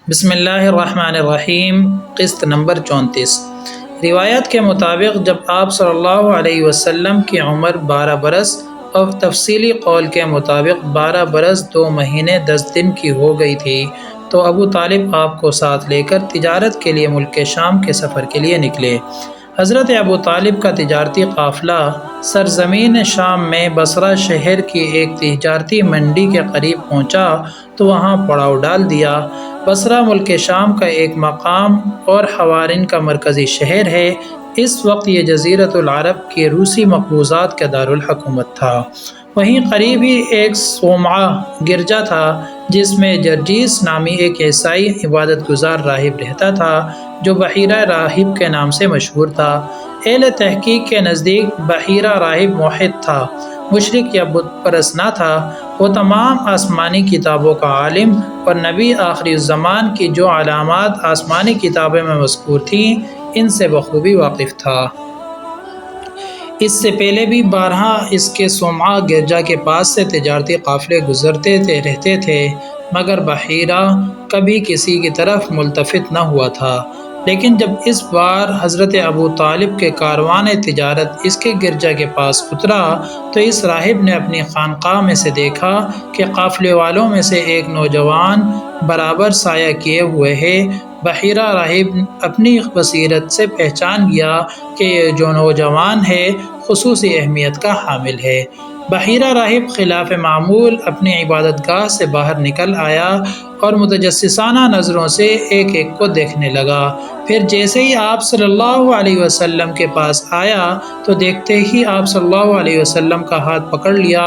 بسم اللہ الرحمن الرحیم۔ قسط نمبر 34۔ روایت کے مطابق جب آپ صلی اللہ علیہ وسلم کی عمر 12 برس اور تفصیلی قول کے مطابق 12 برس 2 مہینے 10 دن کی ہو گئی تھی تو ابو طالب آپ کو ساتھ لے کر تجارت کے لیے ملک شام کے سفر کے لیے نکلے۔ حضرت ابو طالب کا تجارتی قافلہ سرزمین شام میں بصرہ شہر کی ایک تجارتی منڈی کے قریب پہنچا تو وہاں پڑاؤ ڈال دیا۔ بصرہ ملک شام کا ایک مقام اور حوارن کا مرکزی شہر ہے۔ اس وقت یہ جزیرۃ العرب کے روسی مقبوضات کا دارالحکومت تھا۔ وہیں قریب ہی ایک صومعہ گرجا تھا جس میں جرجیس نامی ایک عیسائی عبادت گزار راہب رہتا تھا جو بحیرہ راہب کے نام سے مشہور تھا۔ اہل تحقیق کے نزدیک بحیرہ راہب موحد تھا، مشرک یا بت پرست نہ تھا۔ وہ تمام آسمانی کتابوں کا عالم اور نبی آخری الزمان کی جو علامات آسمانی کتابوں میں مذکور تھیں ان سے بخوبی واقف تھا۔ اس سے پہلے بھی بارہا اس کے صومعہ گرجا کے پاس سے تجارتی قافلے گزرتے رہتے تھے مگر بحیرہ کبھی کسی کی طرف ملتفت نہ ہوا تھا۔ لیکن جب اس بار حضرت ابو طالب کے کاروان تجارت اس کے گرجا کے پاس اترا تو اس راہب نے اپنی خانقاہ میں سے دیکھا کہ قافلے والوں میں سے ایک نوجوان برابر سایہ کیے ہوئے ہے۔ بحیرہ راہب اپنی بصیرت سے پہچان گیا کہ یہ جو نوجوان ہے خصوصی اہمیت کا حامل ہے۔ بحیرہ راہب خلاف معمول اپنی عبادت گاہ سے باہر نکل آیا اور متجسسانہ نظروں سے ایک ایک کو دیکھنے لگا۔ پھر جیسے ہی آپ صلی اللہ علیہ وسلم کے پاس آیا تو دیکھتے ہی آپ صلی اللہ علیہ وسلم کا ہاتھ پکڑ لیا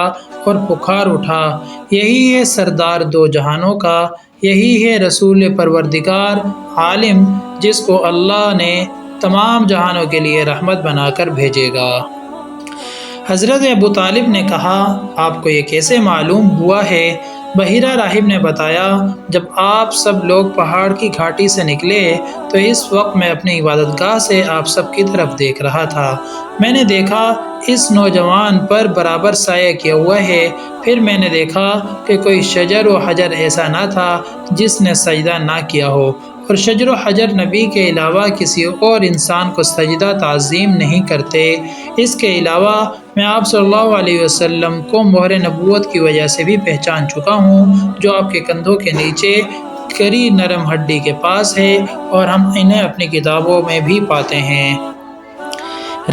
اور پکار اٹھا، یہی ہے سردار دو جہانوں کا، یہی ہے رسول پروردگار عالم جس کو اللہ نے تمام جہانوں کے لیے رحمت بنا کر بھیجے گا۔ حضرت ابو طالب نے کہا، آپ کو یہ کیسے معلوم ہوا ہے؟ بحیرہ راہب نے بتایا، جب آپ سب لوگ پہاڑ کی گھاٹی سے نکلے تو اس وقت میں اپنی عبادت گاہ سے آپ سب کی طرف دیکھ رہا تھا۔ میں نے دیکھا اس نوجوان پر برابر سایہ کیا ہوا ہے۔ پھر میں نے دیکھا کہ کوئی شجر و حجر ایسا نہ تھا جس نے سجدہ نہ کیا ہو، اور شجر و حجر نبی کے علاوہ کسی اور انسان کو سجدہ تعظیم نہیں کرتے۔ اس کے علاوہ میں آپ صلی اللہ علیہ وسلم کو مہر نبوت کی وجہ سے بھی پہچان چکا ہوں جو آپ کے کندھوں کے نیچے کری نرم ہڈی کے پاس ہے، اور ہم انہیں اپنی کتابوں میں بھی پاتے ہیں۔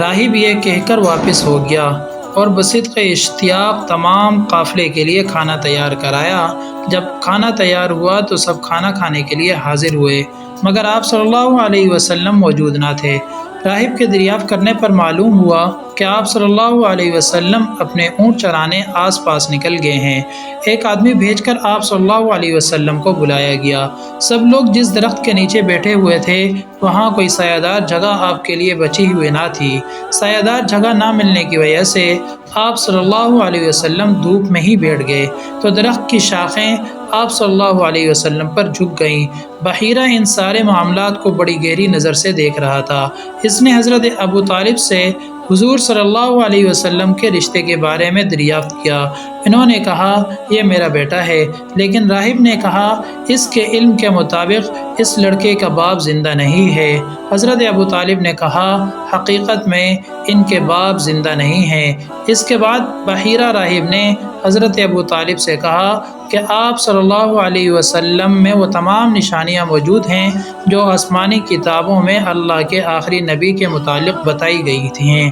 راہب یہ کہہ کر واپس ہو گیا اور بصدق اشتیاق تمام قافلے کے لیے کھانا تیار کرایا۔ جب کھانا تیار ہوا تو سب کھانا کھانے کے لیے حاضر ہوئے مگر آپ صلی اللہ علیہ وسلم موجود نہ تھے۔ راہب کے دریافت کرنے پر معلوم ہوا کہ آپ صلی اللہ علیہ وسلم اپنے اونٹ چرانے آس پاس نکل گئے ہیں۔ ایک آدمی بھیج کر آپ صلی اللہ علیہ وسلم کو بلایا گیا۔ سب لوگ جس درخت کے نیچے بیٹھے ہوئے تھے وہاں کوئی سایہ دار جگہ آپ کے لیے بچی ہوئی نہ تھی۔ سایہ دار جگہ نہ ملنے کی وجہ سے آپ صلی اللہ علیہ وسلم دھوپ میں ہی بیٹھ گئے تو درخت کی شاخیں آپ صلی اللہ علیہ وسلم پر جھک گئیں۔ بحیرہ ان سارے معاملات کو بڑی گہری نظر سے دیکھ رہا تھا۔ اس نے حضرت ابو طالب سے حضور صلی اللہ علیہ وسلم کے رشتے کے بارے میں دریافت کیا۔ انہوں نے کہا، یہ میرا بیٹا ہے، لیکن راہب نے کہا، اس کے علم کے مطابق اس لڑکے کا باپ زندہ نہیں ہے۔ حضرت ابو طالب نے کہا، حقیقت میں ان کے باپ زندہ نہیں ہیں۔ اس کے بعد بحیرہ راہب نے حضرت ابو طالب سے کہا کہ آپ صلی اللہ علیہ وسلم میں وہ تمام نشانیاں موجود ہیں جو آسمانی کتابوں میں اللہ کے آخری نبی کے متعلق بتائی گئی تھیں۔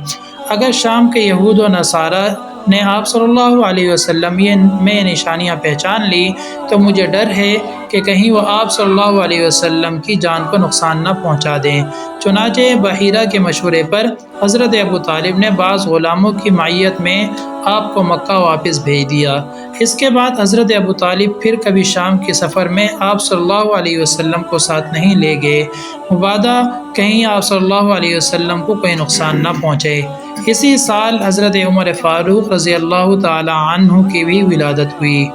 اگر شام کے یہود و نصارہ نے آپ صلی اللہ علیہ وسلم میں نشانیاں پہچان لی تو مجھے ڈر ہے کہ کہیں وہ آپ صلی اللہ علیہ وسلم کی جان کو نقصان نہ پہنچا دیں۔ چنانچہ بحیرہ کے مشورے پر حضرت ابو طالب نے بعض غلاموں کی معیت میں آپ کو مکہ واپس بھیج دیا۔ اس کے بعد حضرت ابو طالب پھر کبھی شام کے سفر میں آپ صلی اللہ علیہ وسلم کو ساتھ نہیں لے گئے، مبادا کہیں آپ صلی اللہ علیہ وسلم کو کوئی نقصان نہ پہنچے۔ اسی سال حضرت عمر فاروق رضی اللہ تعالی عنہ کی بھی ولادت ہوئی۔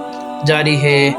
جاری ہے۔